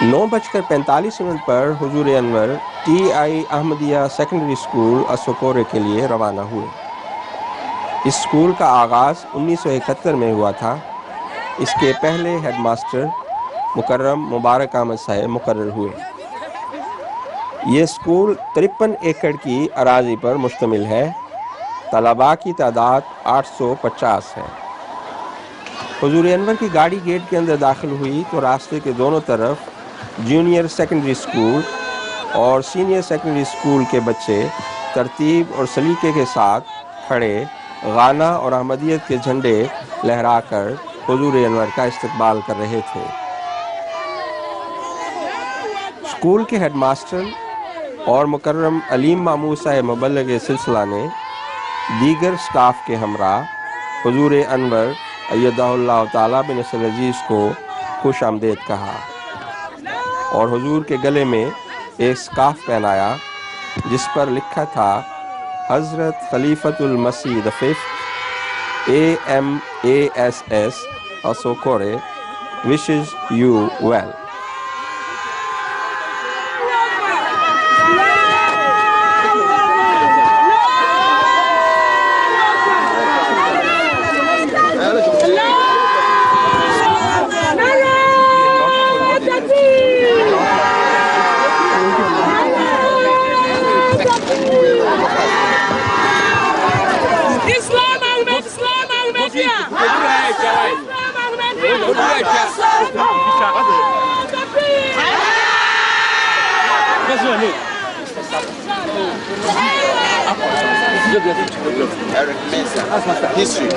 9:45 पर हुजूर Anwar TI Ahmadiyya secondary school Asokore के लिए रवाना हुए। इस स्कूल का आगाज़ 1971 में हुआ था। इसके पहले हेडमास्टर मुकर्रम मुबारक अहमद साहब मुकर्रर हुए। ये स्कूल 53 एकड़ की अराजी पर मुश्तमिल है। तलबा की तादाद 850 है। हुजूर अनवर की गाड़ी गेट के अंदर दाखिल हुई तो रास्ते के दोनों तरफ जूनियर सेकेंडरी स्कूल और सीनियर सेकेंडरी स्कूल के बच्चे तरतीब और सलीके के साथ खड़े गाना और अहमदियत के झंडे लहराकर हुजूर अनवर का इस्तकबाल कर रहे थे। स्कूल के हेडमास्टर और मुकर्रम अलीम मामूद साहब मुबल्लिग सिलसिला ने दीगर स्टाफ के हमरा हुजूर अनवर अय्यदहुल्लाह ताला बिन नस्र अजीज़ को खुश आमदेद कहा और हुजूर के गले में एक स्कार्फ पहनाया जिस पर लिखा था हज़रत खलीफतुल मसीह the fifth AMASS Asokore wishes you well. Eric Mensah, history.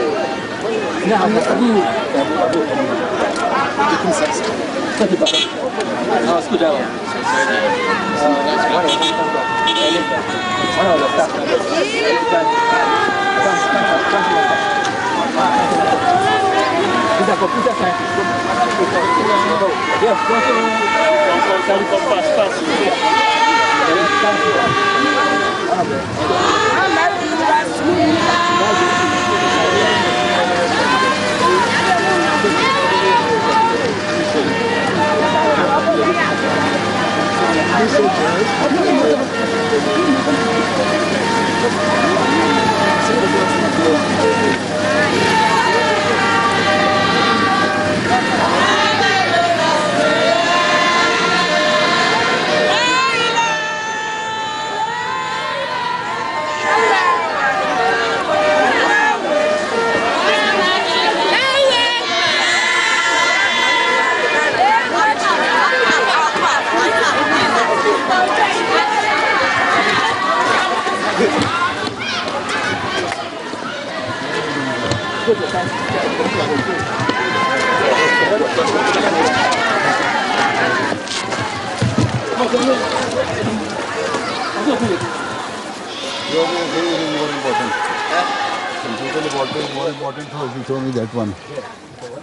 That one.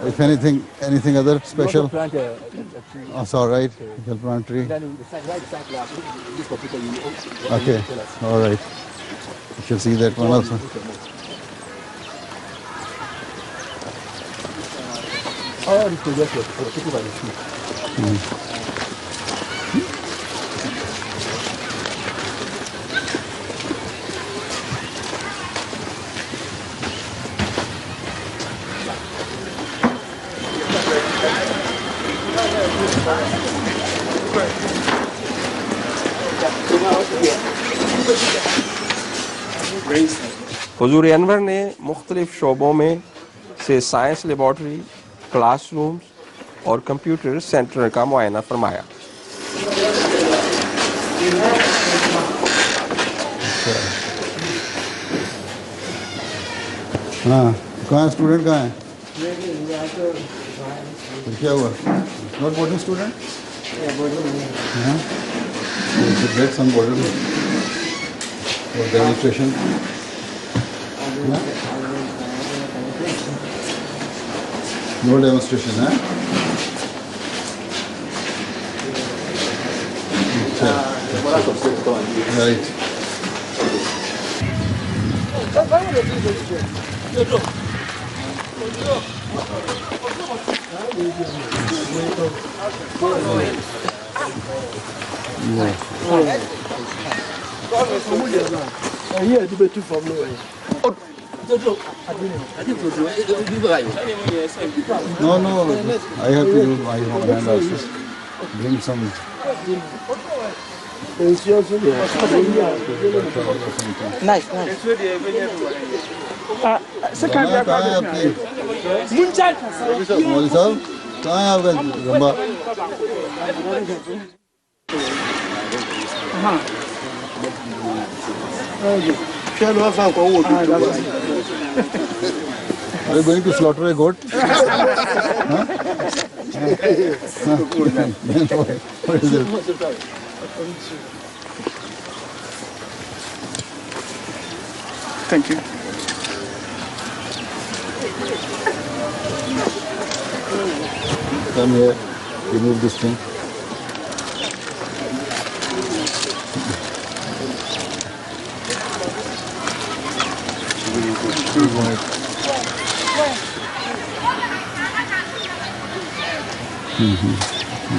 If anything other special? That's all right. You'll plant tree. Okay. All right. You shall see that one also. हुजूर अनवर ने मुख्तलिफ शोबों में से science laboratory, classrooms और computer centre का मुआयना फरमाया। हाँ, कहाँ स्टूडेंट कहाँ है? फिर क्या हुआ? Not boarding student? हाँ, गेट सम बोर्डिंग और डेमोन्स्ट्रेशन। नो डेमोन्स्ट्रेशन है? Right. Here, the better from nowhere. No, I have to use my hand also. Bring some. Nice. Second कहाँ है आपकी? मौलवी साहब, कहाँ है आपका रंबा? Are you going to slaughter a goat? Huh? What is it? Thank you. Come here, remove this thing.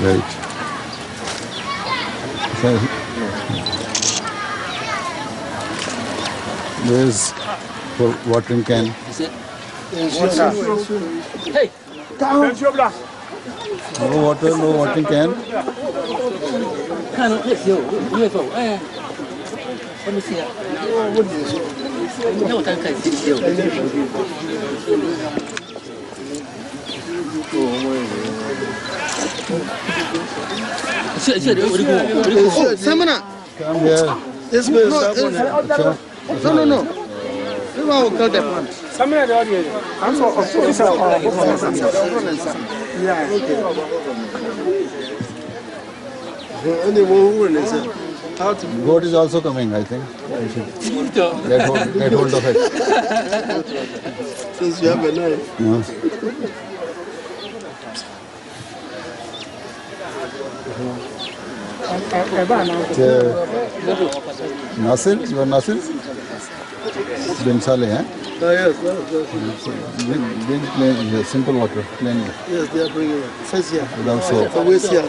Right. So, there's for watering can. Hey, down. No water, no watering can. Let me see. Samana. Come here. This way is no. This one will cut the plant. Samana, the audio. I'm yeah. Goat is also coming, I think. We should get hold of it. Since you have a knife. No. Nasir? You are Nasir? Bin Saleh, eh? Yes. Bring plain, simple water, plain. Yes, they are bringing it. Says here. Without soap. Always here.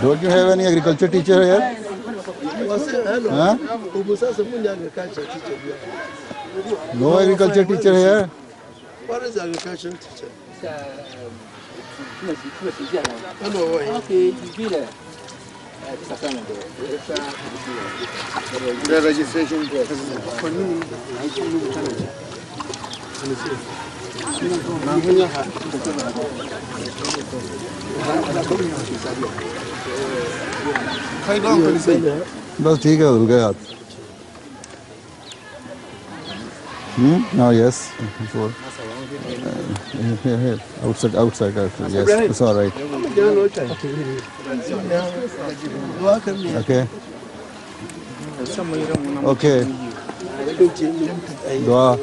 Don't you have any agriculture teacher here? Huh? No agriculture teacher here? What is agriculture teacher? The registration बस ठीक है रुक गए आप now yes before here outside yes it's all right okay dua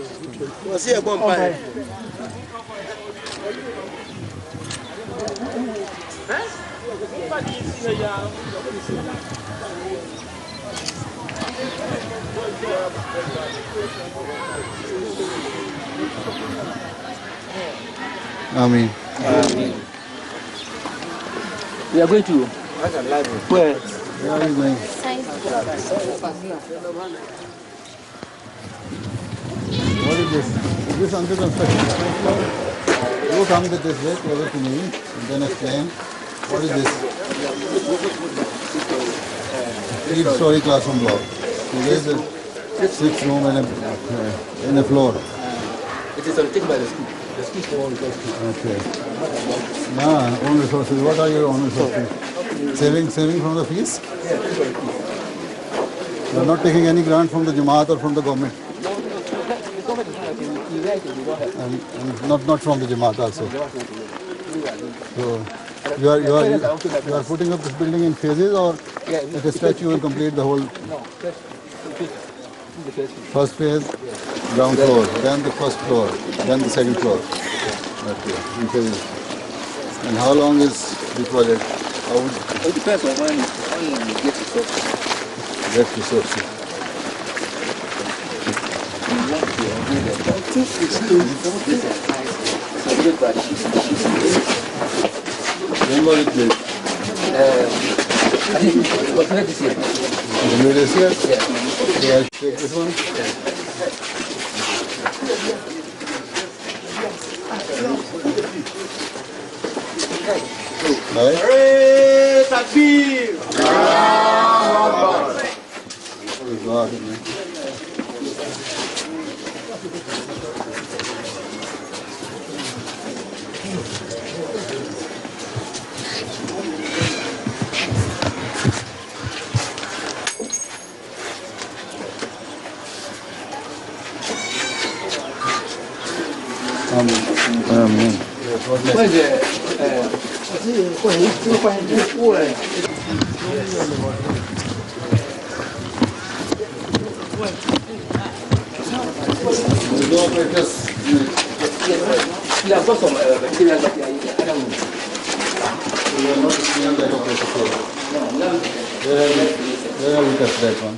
Amin. We are going to where? Where are you going? What is this? Is this under construction? You come with this way closer to me and then explain. What is this? 3-story classroom block. So there is a 6-room and a floor. It is taken by the school. The school's own resources. Okay. Nah, own resources. What are your own resources? Saving from the fees? Yeah, this is fees. You are not taking any grant from the Jamaat or from the government? And not from the Jamaat also. So you are putting up this building in phases, or at a stretch you will complete the whole? No, First phase, ground floor, then the first floor, then the second floor. Okay, in phases. And how long is the project? it depends on when you get it. That's resources. When was it built? I think it was made this year. The made this year? Yeah. So I'll take this one. Right? Amen. Where is The door operators. yeah, I've got some material that I don't know. We are not seeing that operator. Where have we touched that one?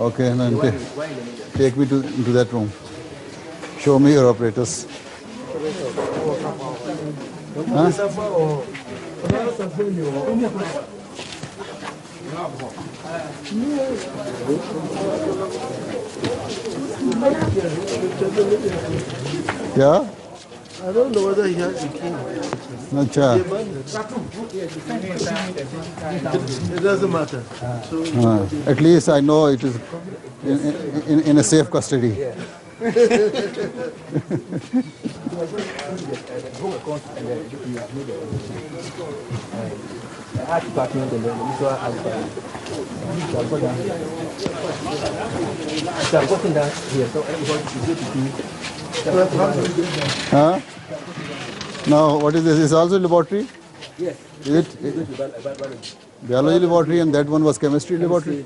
Okay, then take me into that room. Show me your operators. Huh? Yeah? I don't know whether he has a key. Acha. It doesn't matter. So At least I know it is in a safe custody. Huh? Now, what is this? Is also laboratory? Yes. Is it biology laboratory and that one was chemistry laboratory?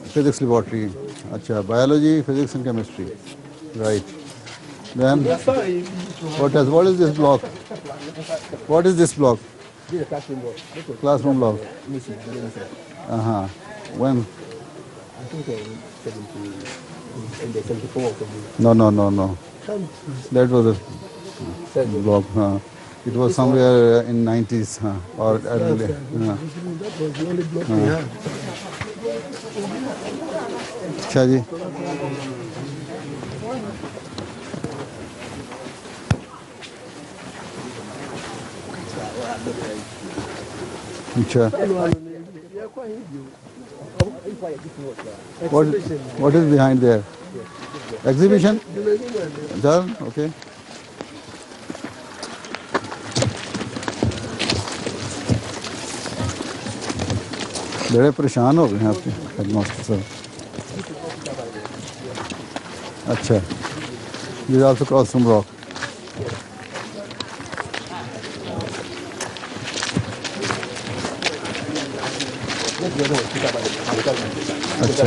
Physics laboratory. Acha, biology, physics and chemistry. Right. Then, what is this block? What is this block? This is a classroom block. Classroom block. Missing. Uh-huh. When? I think in the 74 or something. No. That was a block. It was somewhere in 90s or early. that was the only block we had. अच्छा जी अच्छा what is behind there? Exhibition? Okay. बड़े परेशान हो गए हैं आपके headmaster साहब अच्छा ये आल्सो क्रॉस फ्रॉम रॉक अच्छा अच्छा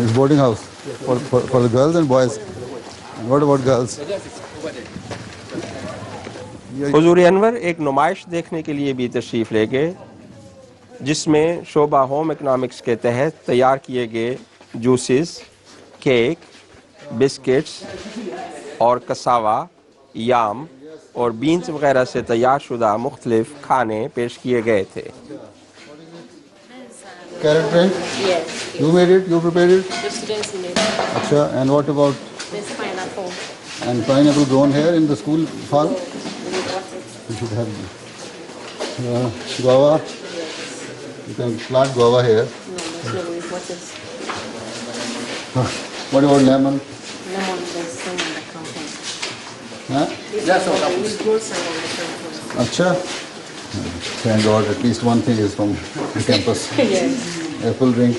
It's boarding house for the girls and boys. And what about girls? हुजूर अनवर एक नुमाइश देखने के लिए भी तशरीफ़ ले गए जिसमें शोबा होम इकनॉमिक्स के तहत तैयार किए गए जूसेस, केक, बिस्किट्स और कसावा, याम और बीन्स वगैरह से तैयार शुदा मुख्तलिफ खाने पेश किए गए थे। Carrot drink? Yes. You made it? You prepared it? The students made it. Acha, and what about There's pineapple. and pineapple grown here in the school farm? We bought it. You should have guava. You can plant guava here. No, there's no. We bought it. What about lemon? Lemon, there's some on the compound. Huh? That's all. We grow some on the compound. Acha. Thank God, at least one thing is from the campus. Yes. Apple drink.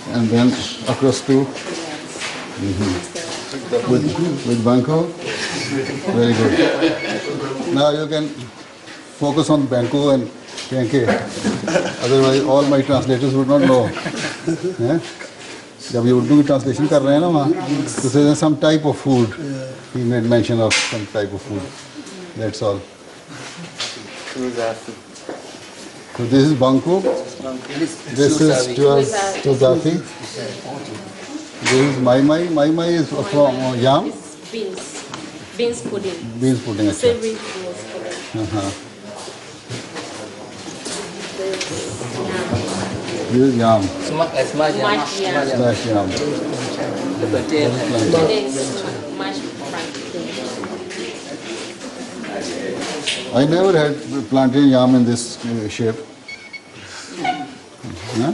And then across two with banco. Very good. Now you can focus on banco and क्योंकि otherwise all my translators would not know. हैं? जब ये उर्दू की translation कर रहे हैं ना वहाँ तो say some type of food. He made mention of some type of food. That's all. So this is banku. This is tuzafi. This is mai. Mai is from yam. Beans. Beans pudding. Beans pudding. अच्छा. Savory beans pudding. हाँ. This is yam. Mashed yam. Smashed yam. Today's mashed plantain. I never had plantain yam in this shape. Huh?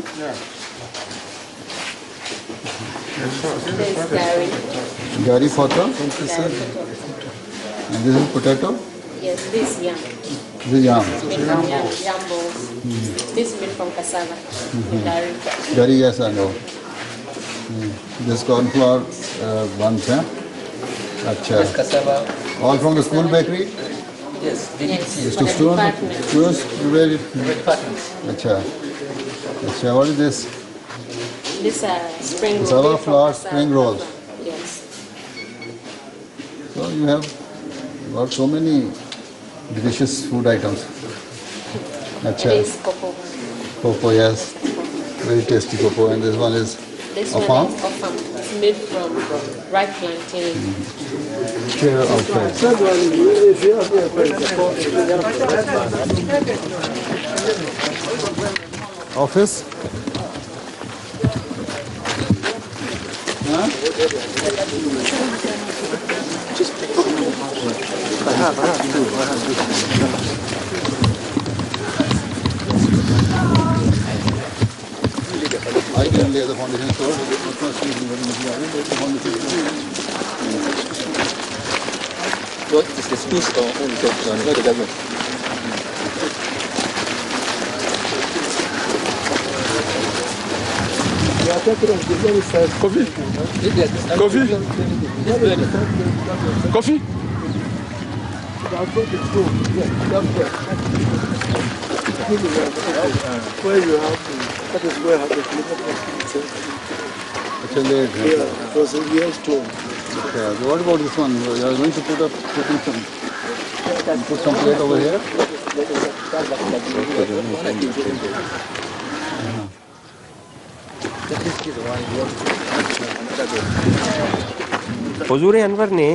There's gari. Gari fata. Gari potato. And this is potato. Yes, this yam. This is yam. Made from yam balls. This made from cassava. Gari. Gari, yes, I know. This cornflower buns, huh? Acha. Cassava. All from the school bakery? Yes, Yes, Just for to the store? department. Where it? departments. Acha. Acha, what is this? These are spring rolls. Cassava made from flour cassava spring rolls. flour. Yes. So you have got so many delicious food items. It Acha. is cocoa. Cocoa, yes. Very tasty cocoa. And this one is This Afam? one is Afam. It's made from ripe plantain. chair outside. Office? Huh? I can lay the foundation stone. What is the school store only focused on? Not the government. Coffee? Coffee? Coffee? Where you have that is where I have the It's a late. Yeah, it was a year's tour. Okay. So what about this one? You are going to put some plate over here? हुजूर अनवर ने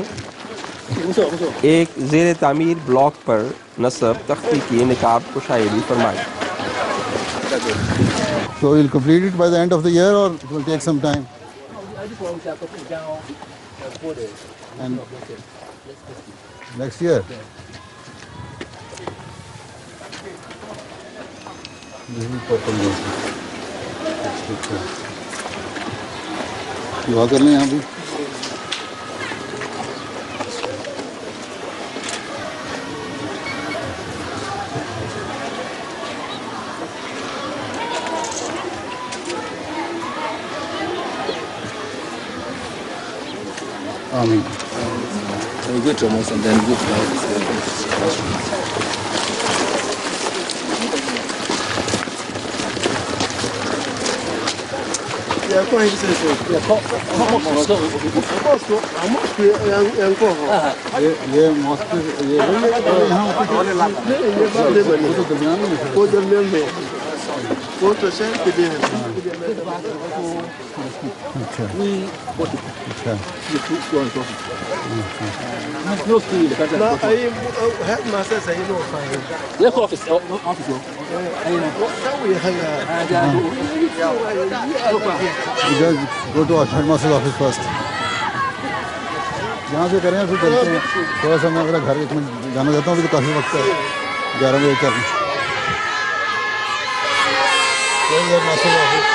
एक ज़ेर तामीर block पर नस्ब तख्ती की निकाब कुशाई भी फरमाई. So you'll complete it by the end of the year or it will take some time? And next year? This is purple rose. दुआ कर लें यहाँ भी. Amen. We go to a mosque and then go to our Yeah, go ahead and say so. Yeah, ये mask ये यहाँ वो तो दरमियान में है. वो दरमियान में वो तो शहर के लिए है. अच्छा. अच्छा. لا أي هاد ما أساس هي نوع فاهم. Left office, office. سوي هلا. You guys go to our headmaster's office first. यहाँ से करें फिर चलते हैं. थोड़ा सा मैं मेरा घर एक मिनट जाना चाहता हूँ. अभी तो काफ़ी वक्त है. 11 बजे चल. Headmasters office.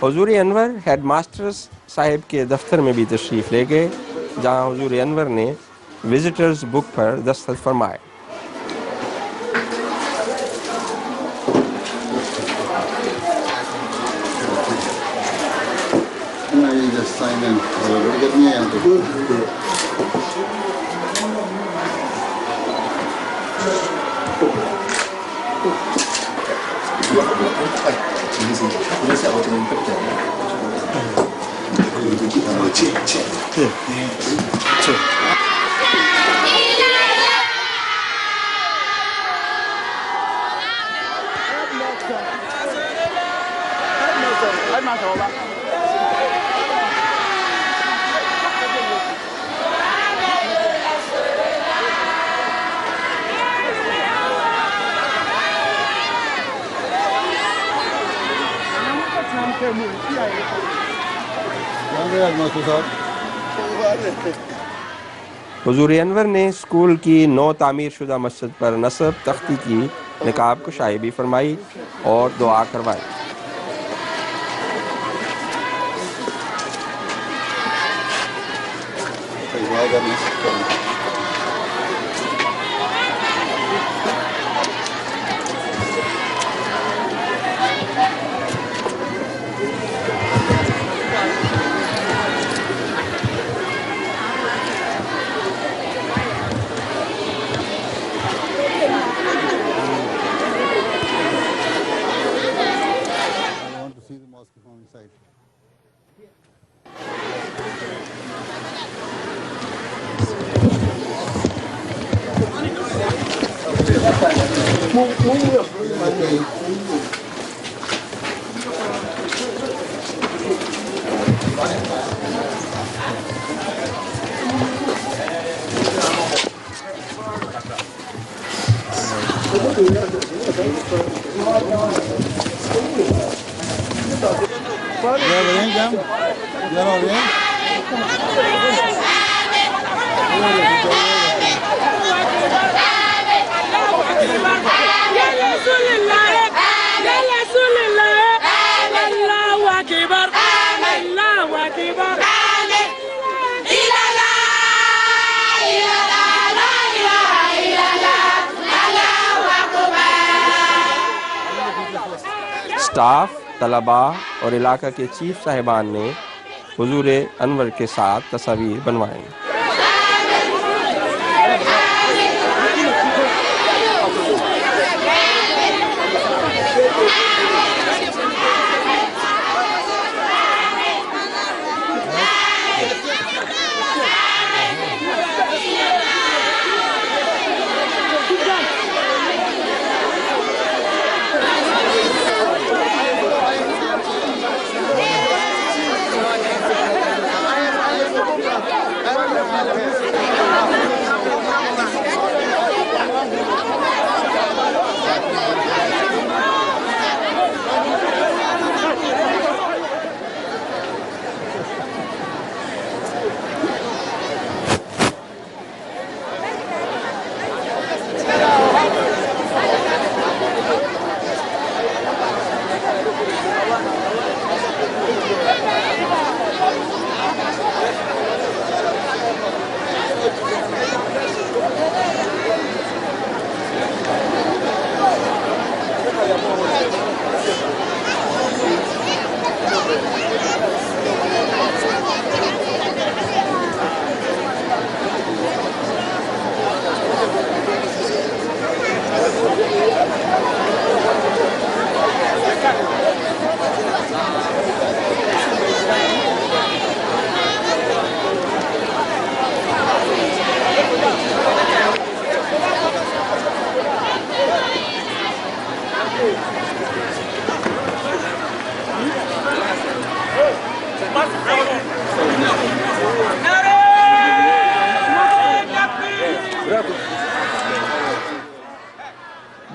हुजूर अनवर हेड मास्टर्स साहिब के दफ्तर में भी तशरीफ़ ले गए, जहां हुजूर अनवर ने विजिटर्स बुक पर दस्तखत फरमाए। हुजूर अनवर ने स्कूल की नौ तामीर शुदा मस्जिद पर नस्ब तख्ती की निकाब कुशाई भी फरमाई और दुआ करवाई। स्टाफ, तलबा और इलाका के चीफ साहिबान ने हुजूर अनवर के साथ तस्वीर बनवाई।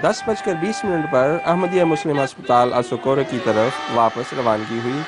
दस बजकर 20 मिनट पर अहमदिया मुस्लिम अस्पताल असोकोरे की तरफ वापस रवानगी हुई।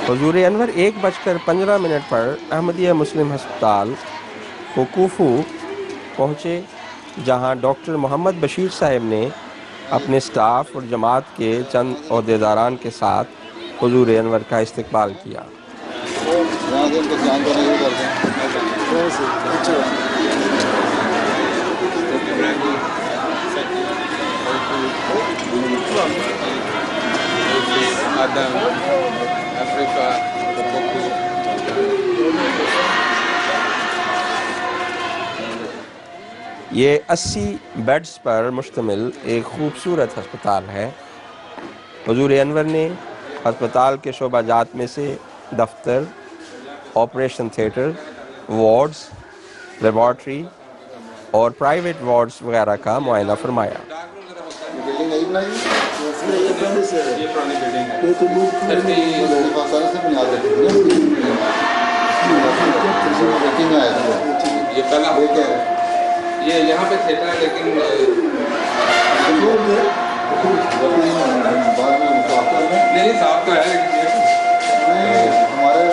हुजूर अनवर 1:15 पर अहमदिया मुस्लिम हस्पताल कोकूफू पहुँचे, जहां डॉक्टर मोहम्मद बशीर साहब ने अपने स्टाफ और जमात के चंद ओहदेदारान के साथ हुजूर अनवर का इस्तकबाल किया। ये 80 बेड्स पर मुश्तमिल एक खूबसूरत हस्पताल है। हुजूर अनवर ने हस्पताल के शोबाजात में से दफ्तर, ऑपरेशन थिएटर, वार्ड्स, लेबॉर्ट्री और प्राइवेट वार्ड्स वगैरह का मुआयना फरमाया। ये यहाँ पे थिएटर है, लेकिन नहीं साफ तो है हमारे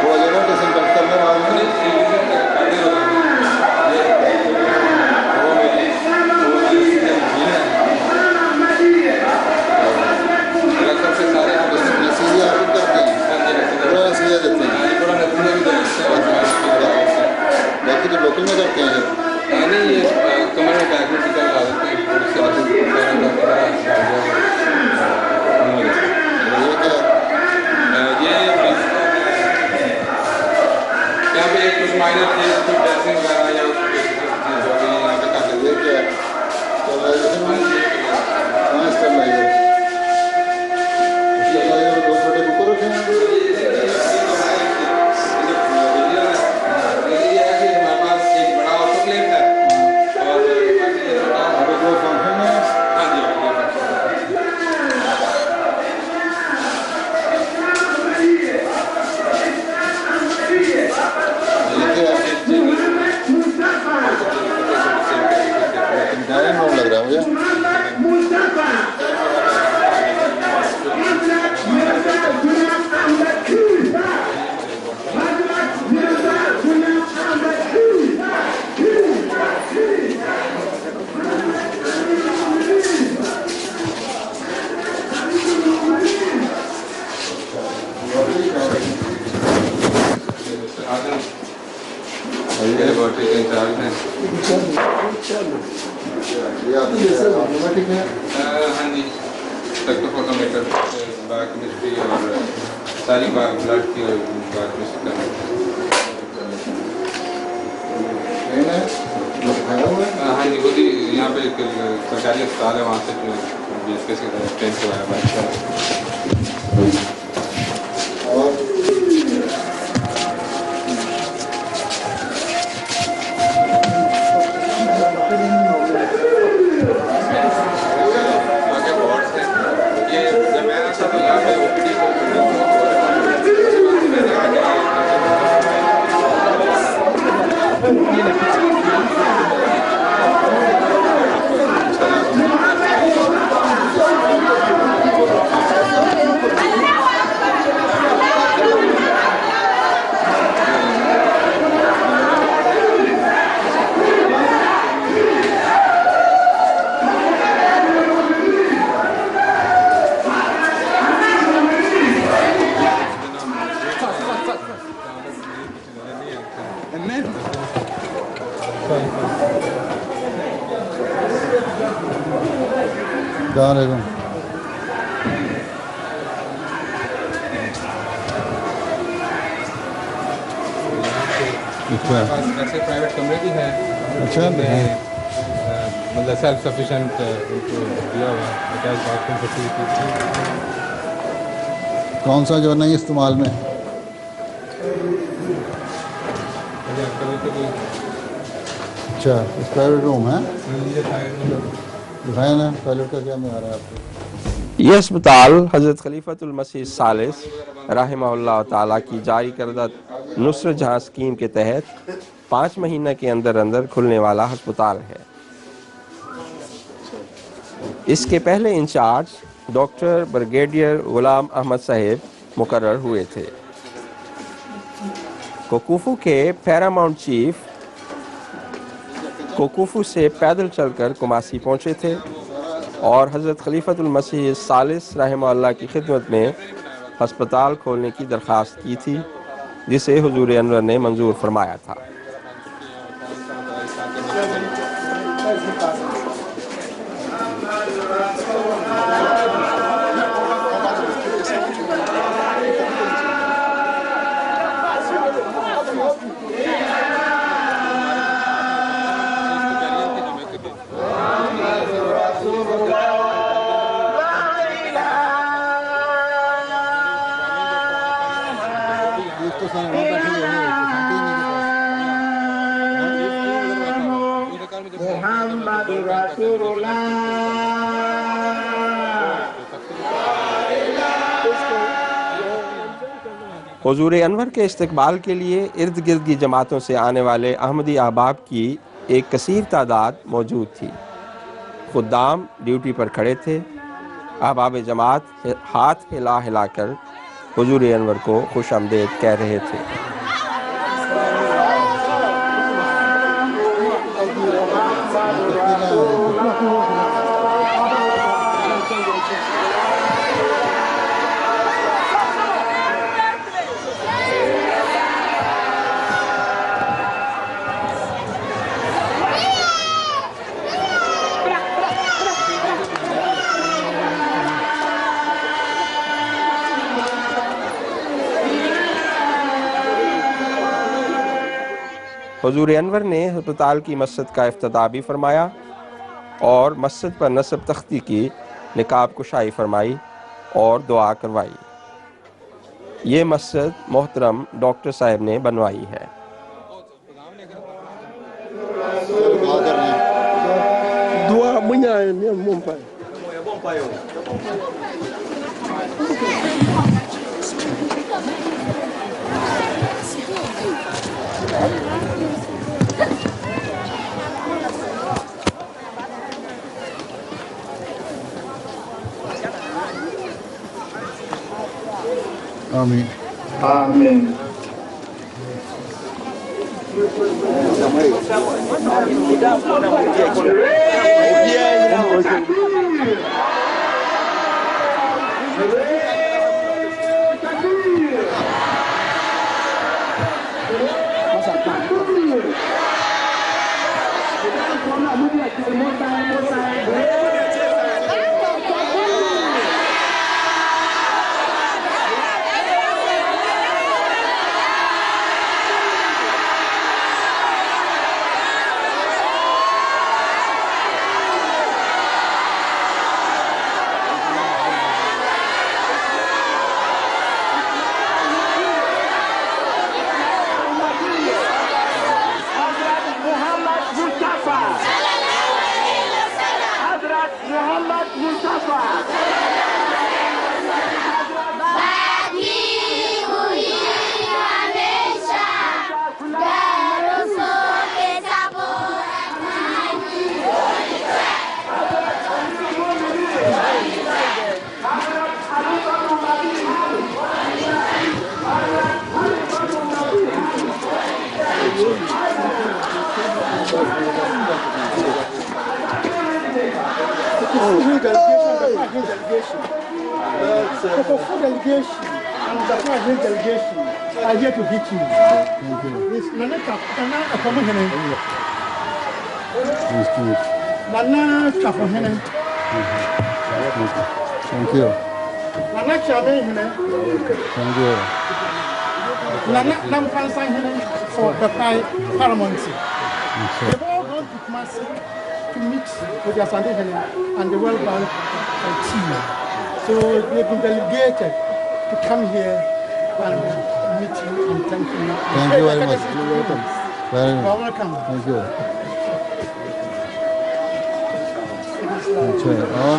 वो जगह डिसइंफेक्ट करने वाले सबसे सारे बाकी तो लोकल में करते हैं। नहीं, ये कमर में बैग में टीका लगा देते हैं। यहाँ पे कुछ माइनर थे, कुछ ड्रेसिंग वगैरह या जो भी यहाँ पे कर लेते हैं। दो छोटे बुक रखे हैं। लग रहा है मुझे। लेबॉर्ट्री के इंचार्ज हैं। ऑटोमेटिक है। हाँ जी, स्पेक्ट्रोफोटोमीटर, बायोकेमिस्ट्री और सारी ब्लड की और बायोकेमिस्ट्री करना। हाँ जी, वो भी यहाँ पे सरकारी अस्पताल है, वहाँ से बीएसके से ट्रेन से आया बाइक। ऐसे प्राइवेट कमरे भी हैं। अच्छा, मतलब सेल्फ सफिशेंट उनको दिया हुआ अटैच बाथरूम फैसिलिटी। कौन सा जो नहीं इस्तेमाल में? अच्छा, इस प्राइवेट रूम है। दिखाया ना टॉयलेट का क्या में आ रहा है आपको? ये अस्पताल हज़रत खलीफतुल मसीह सालिस रहमहुल्लाह ताला की जारी करदा नुसरत जहां स्कीम के तहत 5 महीने के अंदर अंदर खुलने वाला अस्पताल है। इसके पहले in charge doctor brigadier Ghulam Ahmad Sahib मुकर्रर हुए थे। कोकुफू के पैरामाउंट चीफ कोकुफू से पैदल चलकर कुमासी पहुंचे थे और हज़रत खलीफतुल मसीह सालिस रहमहुल्लाह की खिदमत में हस्पताल खोलने की दरख्वास्त की थी, जिसे हुजूर अनवर ने मंजूर फरमाया था। हुजूर अनवर के इस्तकबाल के लिए इर्द गिर्द की जमातों से आने वाले अहमदी अहबाब की एक कसीर तादाद मौजूद थी। खुद्दाम ड्यूटी पर खड़े थे। अहबाब जमात हाथ हिला हिलाकर हुजूर अनवर को खुश आमदेद कह रहे थे। हुजूर अनवर ने अस्पताल की मस्जिद का इफ्तिताह भी फरमाया और मस्जिद पर नस्ब तख्ती की निकाब कुशाई फरमाई और दुआ करवाई। ये मस्जिद मोहतरम डॉक्टर साहब ने बनवाई है। दुआ मुन्या ने मुंपा आमीन। आमीन। I here to hit you. Thank you. This Nana Kapana Akomahene. Nice to meet Nana Kapahene. you. Thank you. Nana Chabahene. Thank you. Nana Nampansahene for the paramountcy. Sure. They've all gone to Kumasi to meet with their Sunday and the World Bank team. So they've been delegated to come here and meet you and thank you. Thank you very much. You're welcome. Very You're much. welcome. Thank you. अच्छा और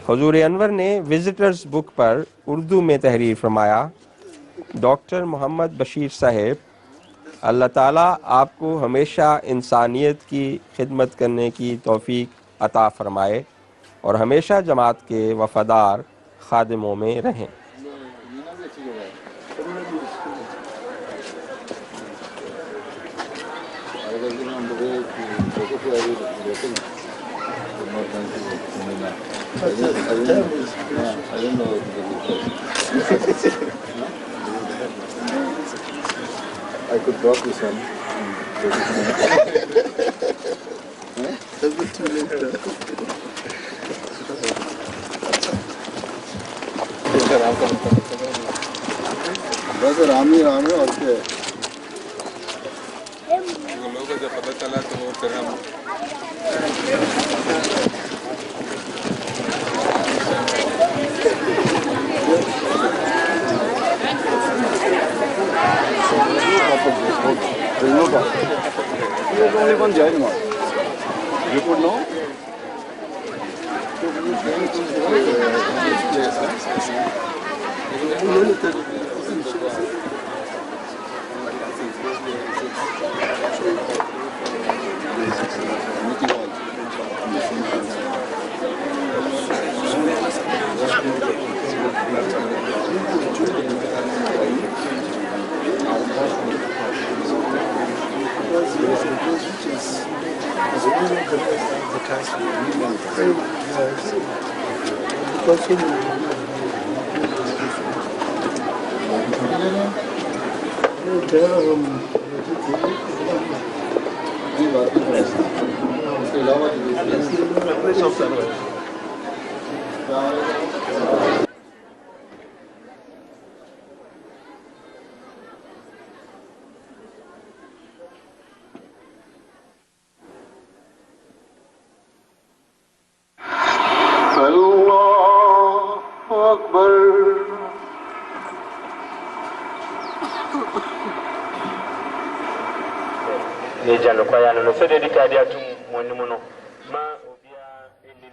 हुजूर अनवर ने visitors book पर उर्दू में तहरीर फरमाया doctor Mohammad Bashir साहब, अल्लाह ताला आपको हमेशा इंसानियत की खिदमत करने की तौफीक अता फ़रमाए और हमेशा जमात के वफ़ादार खादिमों में रहें। I could drop this one. बस राम ही राम है और क्या लोगों को जब पता चला तो वो फिर हम There's no problem. There's only one giant one. You could know?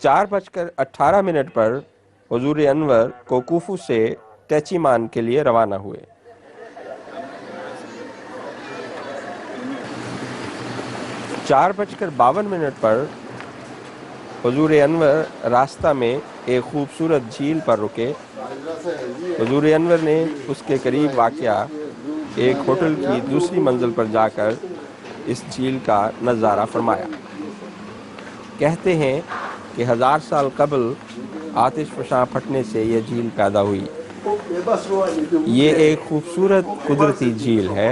चार बजकर 18 मिनट पर हुजूर अनवर कोकूफू से टेचिमान के लिए रवाना हुए। चार बजकर 52 मिनट पर हुजूर अनवर रास्ता में एक खूबसूरत झील पर रुके। हुजूर अनवर ने उसके करीब वाक़या एक होटल की दूसरी मंजिल पर जाकर इस झील का नज़ारा फरमाया। कहते हैं कि 1000 साल कबल आतिशफ़शां फटने से यह झील पैदा हुई। ये एक खूबसूरत कुदरती झील है।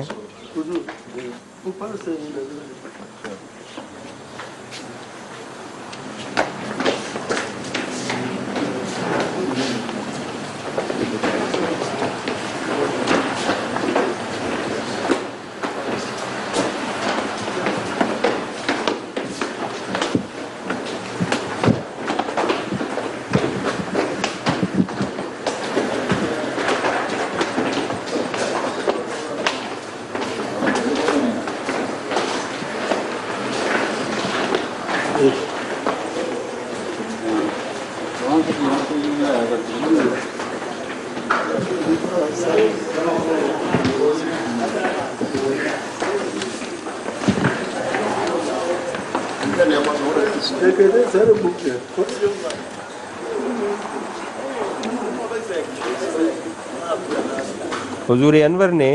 हुजूर अनवर ने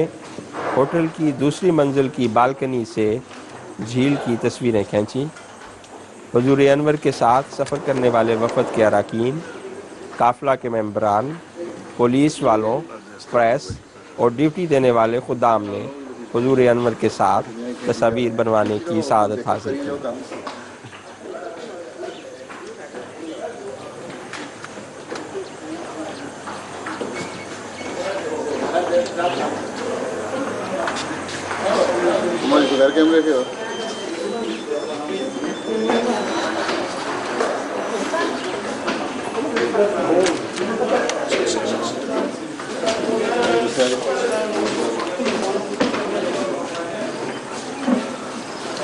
होटल की दूसरी मंजिल की बालकनी से झील की तस्वीरें खींची। हुजूर अनवर के साथ सफ़र करने वाले वफ़द के अरकान, काफ़िला के मेंबरान, पुलिस वालों, प्रेस और ड्यूटी देने वाले खुदाम ने हुजूर अनवर के साथ तस्वीर बनवाने की सआदत हासिल की। तुम्हारे बगैर कैमरे के हो?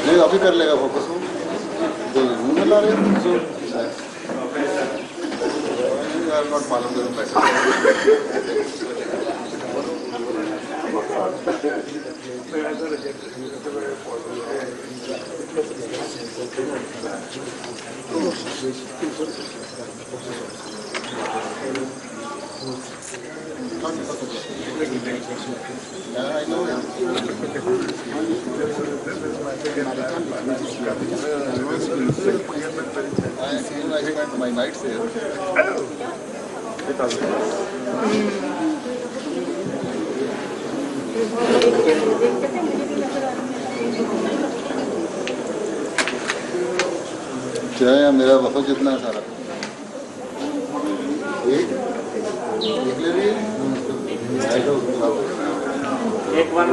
नहीं अभी कर लेगा फोकस वो मुंह में ला रहे नॉट मालूम I spent my nights there. चाहे मेरा वक्त जितना सारा एक ले लिए एक one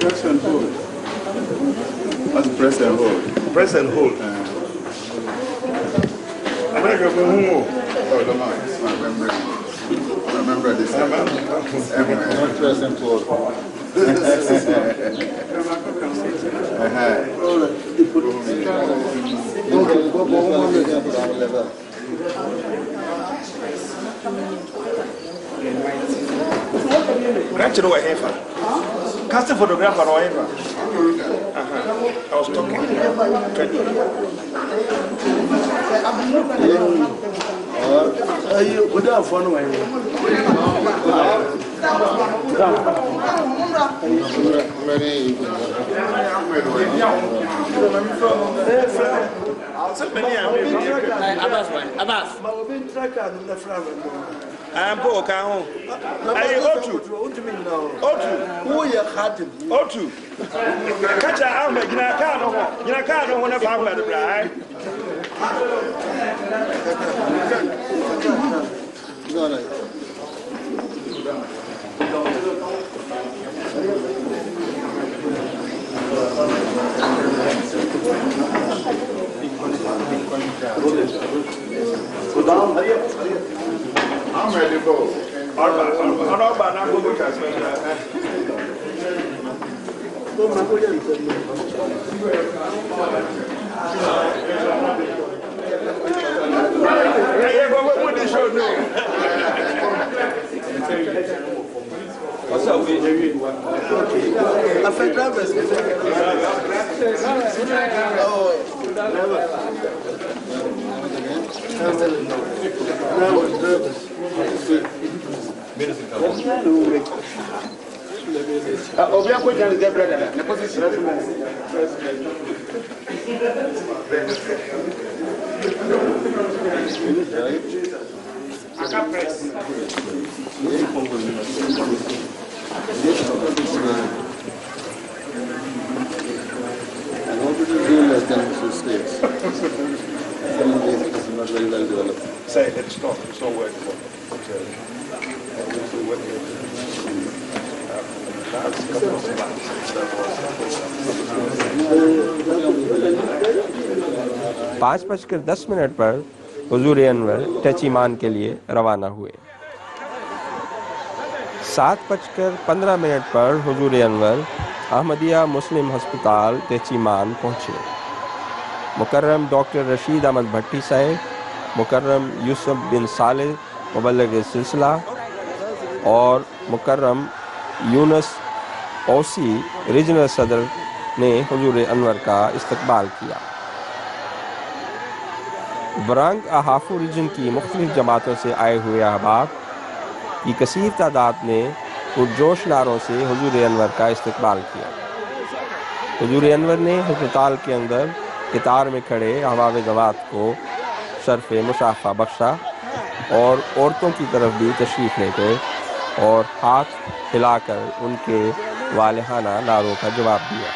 Press and hold. That's press and hold. Press and hold. Oh, the man. Remember this. Press and hold. Granted, what ever. Casting photographer or ever. I was talking. You have fun away. I'm poor cow. I Otu. Who you had him? Otu. Catch out, make a car, when I found by the bride. I'm ready to go. What's up with you? I feel nervous. Not very well developed. Say it's not working. पाँच बजकर 10 minute पर हुजूर अनवर टचीमान के लिए रवाना हुए। 7:15 पर हुजूर अनवर अहमदिया मुस्लिम हस्पताल टचीमान पहुँचे। मुकर्रम डॉक्टर रशीद अहमद भट्टी साहब, मुकर्रम यूसुफ बिन सालिह मुबल्लिग सिलसिला और मुकर्रम यूनुस औसी रीजनल सदर ने हुजूर अनवर का इस्तकबाल किया। बरांग अहाफू रीजन की मुख्तलिफ जमातों से आए हुए अहबाब की कसीर तादाद ने पुरजोश नारों से हुजूर अनवर का इस्तकबाल किया। हुजूर अनवर ने हस्पताल के अंदर कतार में खड़े अहबाब जमात को शर्फ मुशाफा बख्शा और औरतों की तरफ भी तशरीफ़ ले गए और हाथ हिलाकर उनके वालिहाना नारों का जवाब दिया।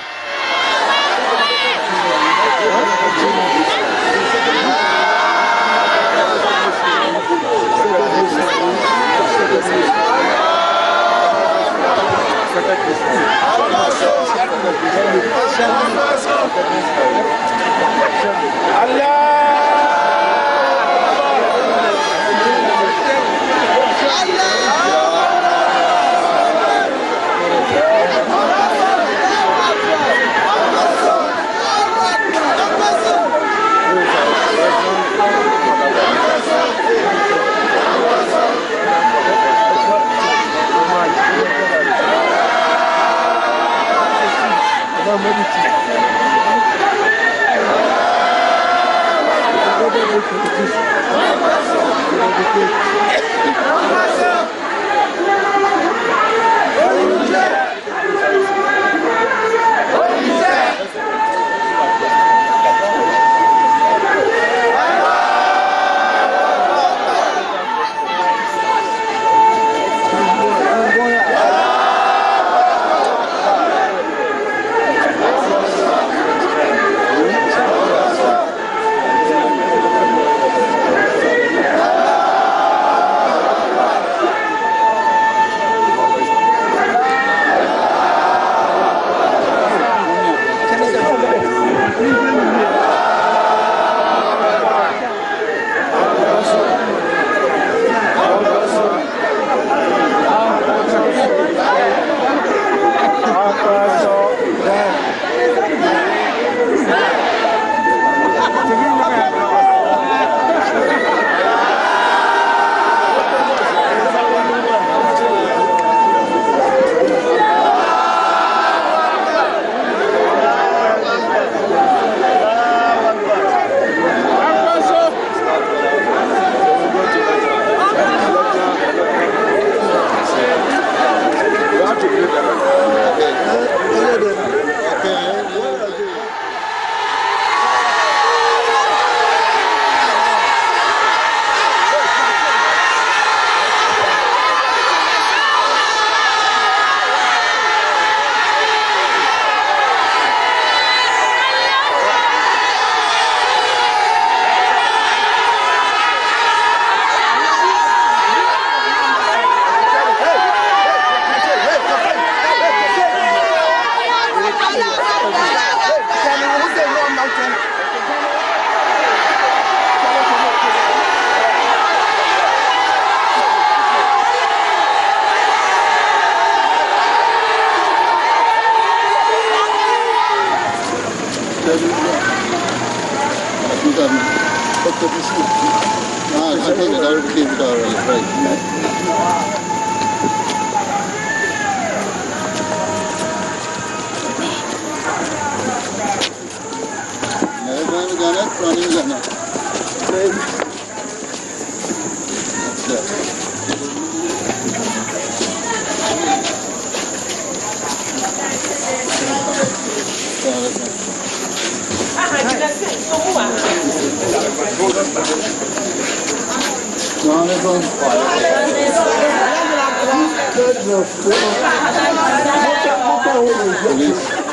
हाँ ठीक है डायरेक्ट की बिठा रहा है राइट नए गाँव में जाना है पुराने में जाना है Police